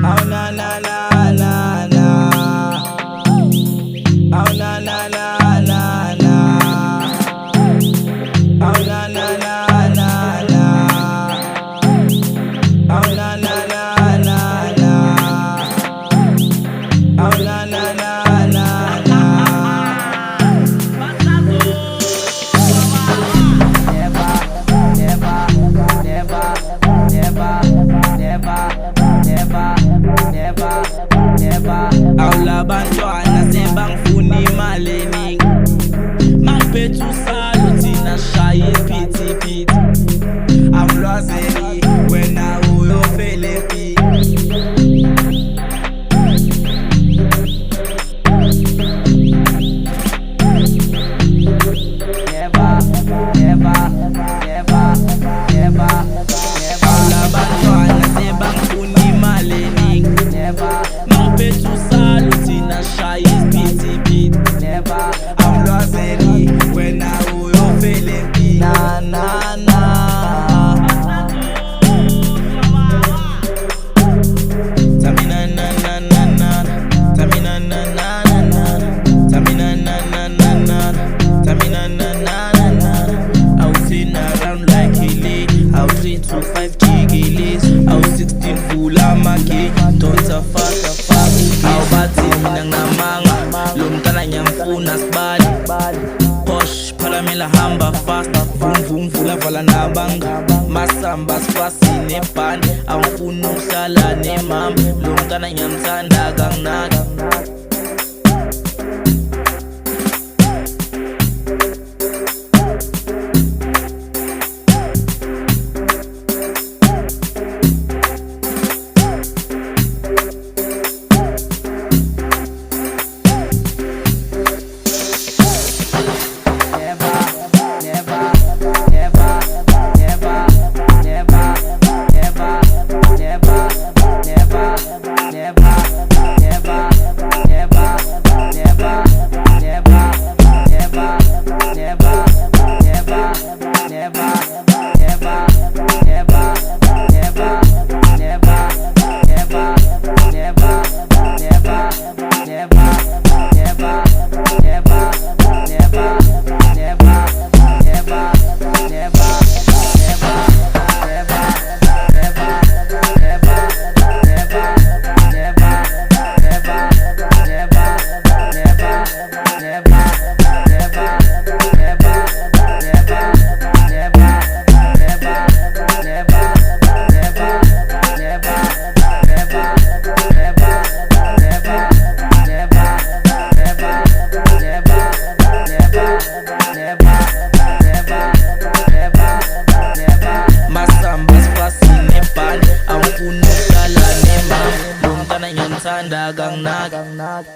Oh na na na na na. Oh na na na na na. Oh na na na na na. Oh na na na na na. Oh na na na na na. Aula bantwana sebangifuna imali mangiphethe usaluthi nashaye iphithiphithi Mlwazerr wena uyofele phi Aula bantwana sebangifuna imali mangiphethe usaluthi nashaye iphithiphithi Mlwazerr wena uyofele phi na na na. Tamina na na na na. Tamina na na na na. Tamina na na na na. Tamina na na na na. I was in around like Hilly. I was 3 to 5 jiggies. I was 16 full amaki. Don't a fuck. Aw bathi mina ngamanga. Lo mntana nyamfuna sibali. Posh phalamela hamba fast. Vum vum vula vala nabanga. Masamba sifasi nebhani. Angifuni ukuhlala nemama. Lo mntana ngiyamthanda kangnaki. Masamba sifasi nebhani angifuni ukuhlala nemama lo mntana ngiyamthanda kangnaki.